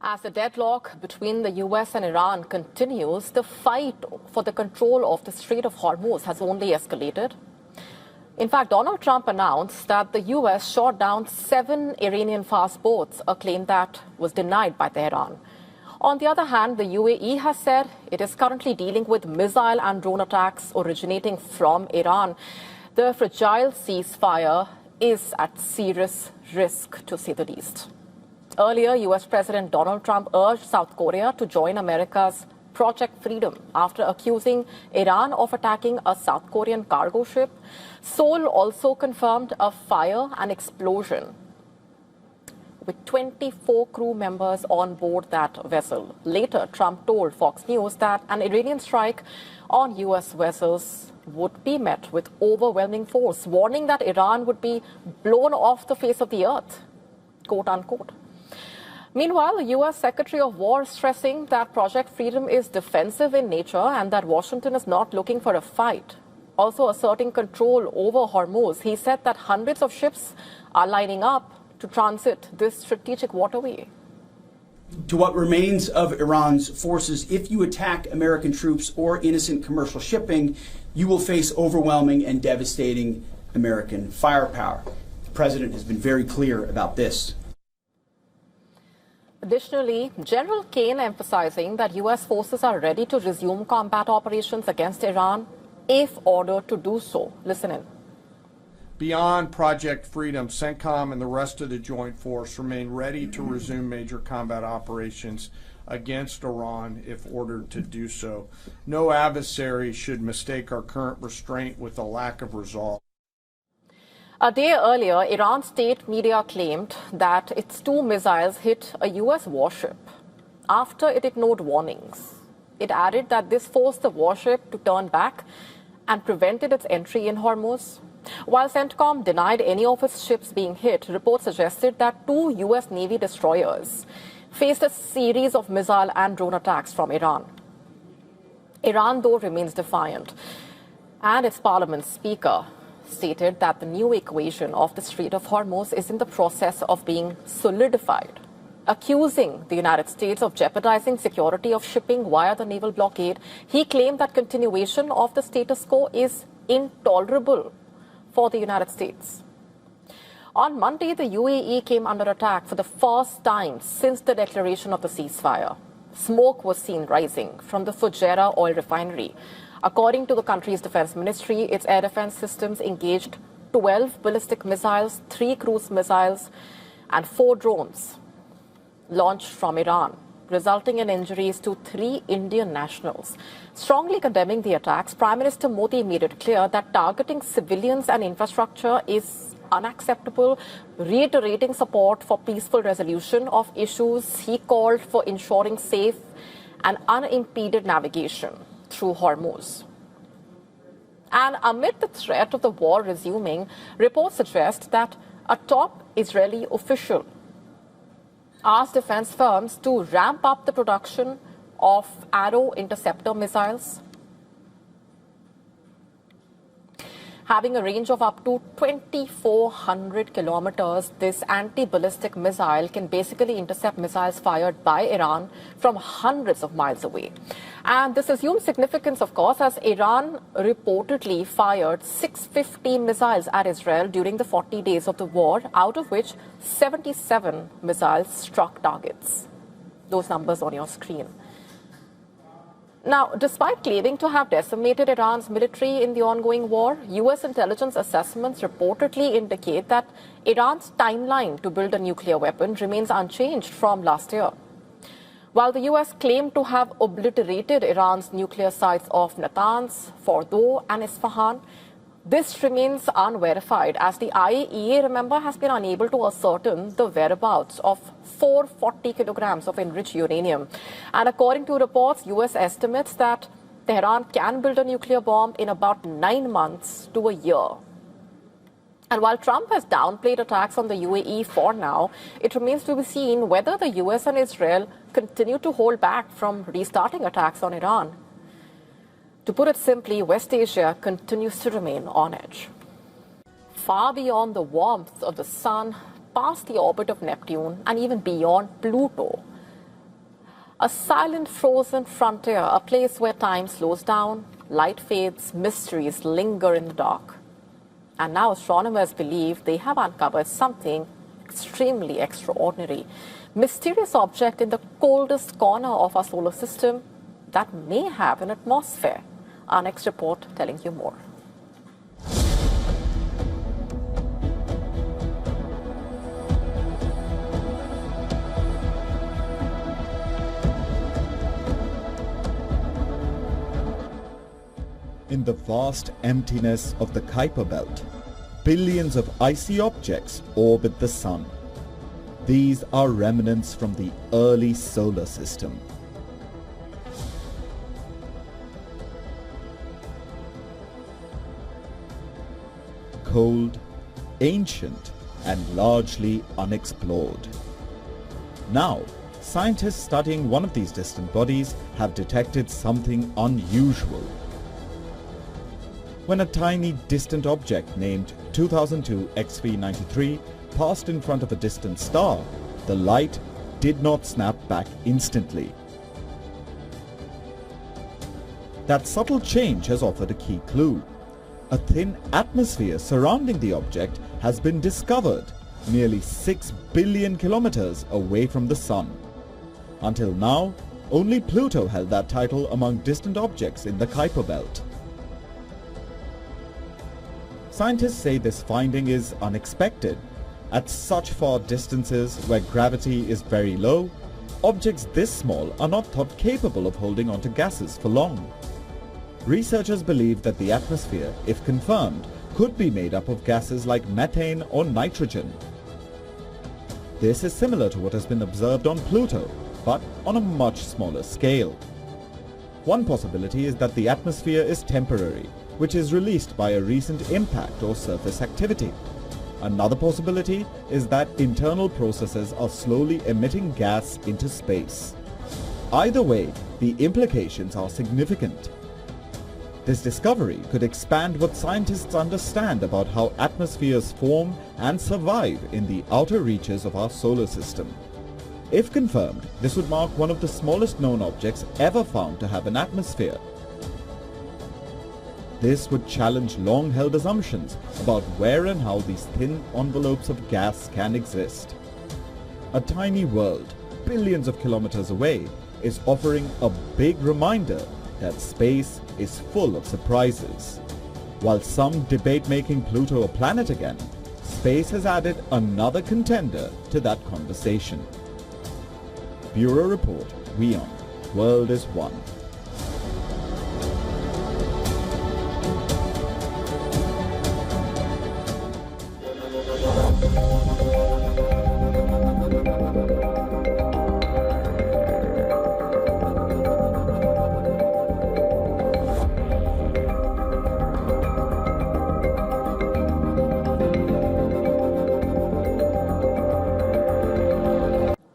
As the deadlock between the US and Iran continues, the fight for the control of the Strait of Hormuz has only escalated. In fact, Donald Trump announced that the US shot down 7 Iranian fast boats, a claim that was denied by Tehran. On the other hand, the UAE has said it is currently dealing with missile and drone attacks originating from Iran. The fragile ceasefire is at serious risk, to say the least. Earlier, US President Donald Trump urged South Korea to join America's Project Freedom after accusing Iran of attacking a South Korean cargo ship. Seoul also confirmed a fire and explosion with 24 crew members on board that vessel. Later, Trump told Fox News that an Iranian strike on US vessels would be met with overwhelming force, warning that Iran would be blown off the face of the earth, quote unquote. Meanwhile, the U.S. Secretary of War stressing that Project Freedom is defensive in nature and that Washington is not looking for a fight. Also asserting control over Hormuz, he said that hundreds of ships are lining up to transit this strategic waterway. To what remains of Iran's forces, if you attack American troops or innocent commercial shipping, you will face overwhelming and devastating American firepower. The president has been very clear about this. Additionally, General Kane emphasizing that U.S. forces are ready to resume combat operations against Iran if ordered to do so. Listen in. Beyond Project Freedom, CENTCOM and the rest of the Joint Force remain ready to resume major combat operations against Iran if ordered to do so. No adversary should mistake our current restraint with a lack of resolve. A day earlier, Iran's state media claimed that its 2 missiles hit a U.S. warship after it ignored warnings. It added that this forced the warship to turn back and prevented its entry in Hormuz. While CENTCOM denied any of its ships being hit, reports suggested that 2 U.S. Navy destroyers faced a series of missile and drone attacks from Iran. Iran, though, remains defiant, and its parliament speaker stated that the new equation of the Strait of Hormuz is in the process of being solidified, accusing the United States of jeopardizing security of shipping via the naval blockade. He claimed that continuation of the status quo is intolerable for the United States. On Monday, the UAE came under attack for the first time since the declaration of the ceasefire. Smoke was seen rising from the Fujairah oil refinery. According to the country's defense ministry, its air defense systems engaged 12 ballistic missiles, 3 cruise missiles, and 4 drones launched from Iran, resulting in injuries to 3 Indian nationals. Strongly condemning the attacks, Prime Minister Modi made it clear that targeting civilians and infrastructure is unacceptable, reiterating support for peaceful resolution of issues. He called for ensuring safe and unimpeded navigation through Hormuz. And amid the threat of the war resuming, reports suggest that a top Israeli official asked defense firms to ramp up the production of Arrow interceptor missiles, having a range of up to 2,400 kilometers. This anti-ballistic missile can basically intercept missiles fired by Iran from hundreds of miles away. And this assumes significance, of course, as Iran reportedly fired 650 missiles at Israel during the 40 days of the war, out of which 77 missiles struck targets. Those numbers on your screen. Now, despite claiming to have decimated Iran's military in the ongoing war, U.S. intelligence assessments reportedly indicate that Iran's timeline to build a nuclear weapon remains unchanged from last year. While the U.S. claimed to have obliterated Iran's nuclear sites of Natanz, Fordow, and Isfahan, this remains unverified, as the IAEA, remember, has been unable to ascertain the whereabouts of 440 kilograms of enriched uranium. And according to reports, U.S. estimates that Tehran can build a nuclear bomb in about 9 months to a year. And while Trump has downplayed attacks on the UAE for now, it remains to be seen whether the U.S. and Israel continue to hold back from restarting attacks on Iran. To put it simply, West Asia continues to remain on edge. Far beyond the warmth of the sun, past the orbit of Neptune, and even beyond Pluto, A silent, frozen frontier, a place where time slows down, light fades, mysteries linger in the dark. And now astronomers believe they have uncovered something extremely extraordinary. Mysterious object in the coldest corner of our solar system that may have an atmosphere. Our next report telling you more. In the vast emptiness of the Kuiper belt, billions of icy objects orbit the Sun. These are remnants from the early solar system. Cold, ancient, and largely unexplored. Now, scientists studying one of these distant bodies have detected something unusual. When a tiny distant object named 2002 XV93 passed in front of a distant star, the light did not snap back instantly. That subtle change has offered a key clue. A thin atmosphere surrounding the object has been discovered nearly 6 billion kilometers away from the Sun. Until now, only Pluto held that title among distant objects in the Kuiper belt. Scientists say this finding is unexpected. At such far distances where gravity is very low, objects this small are not thought capable of holding onto gases for long. Researchers believe that the atmosphere, if confirmed, could be made up of gases like methane or nitrogen. This is similar to what has been observed on Pluto, but on a much smaller scale. One possibility is that the atmosphere is temporary, which is released by a recent impact or surface activity. Another possibility is that internal processes are slowly emitting gas into space. Either way, the implications are significant. This discovery could expand what scientists understand about how atmospheres form and survive in the outer reaches of our solar system. If confirmed, this would mark one of the smallest known objects ever found to have an atmosphere. This would challenge long-held assumptions about where and how these thin envelopes of gas can exist. A tiny world, billions of kilometers away, is offering a big reminder that space is full of surprises. While some debate making Pluto a planet again, space has added another contender to that conversation. Bureau Report, WION, World is One.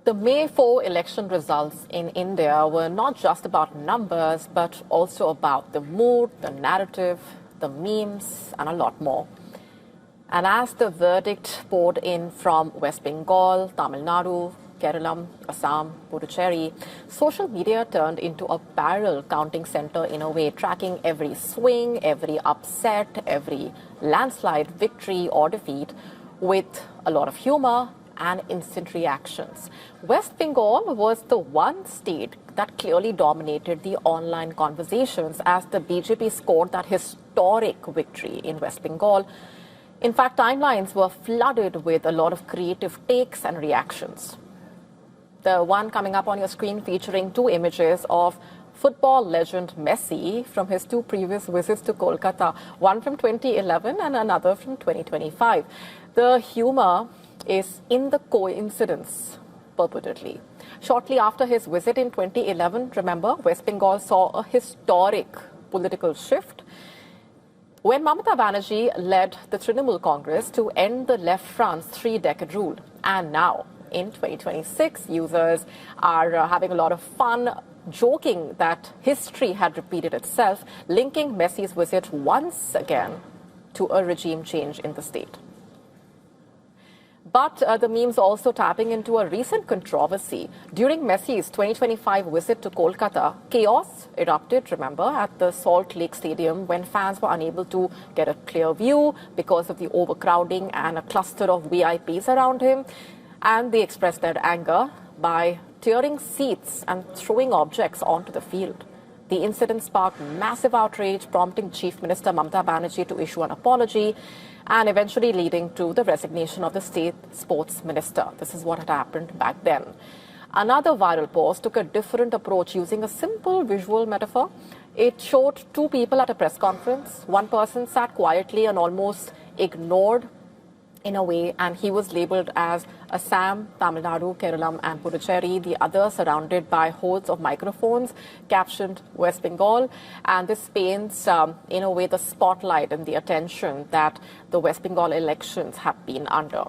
The May 4 election results in India were not just about numbers, but also about the mood, the narrative, the memes, and a lot more. And as the verdict poured in from West Bengal, Tamil Nadu, Kerala, Assam, Puducherry, social media turned into a barrel counting center in a way, tracking every swing, every upset, every landslide victory or defeat with a lot of humor and instant reactions. West Bengal was the one state that clearly dominated the online conversations as the BJP scored that historic victory in West Bengal. In fact, timelines were flooded with a lot of creative takes and reactions. The one coming up on your screen featuring two images of football legend Messi from his two previous visits to Kolkata, one from 2011 and another from 2025. The humor is in the coincidence, purportedly. Shortly after his visit in 2011, remember, West Bengal saw a historic political shift when Mamata Banerjee led the Trinamool Congress to end the Left Front's three-decade rule. And now, in 2026, users are having a lot of fun joking that history had repeated itself, linking Messi's visit once again to a regime change in the state. But the memes also tapping into a recent controversy. During Messi's 2025 visit to Kolkata, chaos erupted, remember, at the Salt Lake Stadium when fans were unable to get a clear view because of the overcrowding and a cluster of VIPs around him. And they expressed their anger by tearing seats and throwing objects onto the field. The incident sparked massive outrage, prompting Chief Minister Mamata Banerjee to issue an apology and eventually leading to the resignation of the state sports minister. This is what had happened back then. Another viral post took a different approach using a simple visual metaphor. It showed two people at a press conference. One person sat quietly and almost ignored in a way, and he was labeled as Assam, Tamil Nadu, Kerala and Puducherry. The other surrounded by hordes of microphones, captioned West Bengal. And this paints, in a way, the spotlight and the attention that the West Bengal elections have been under.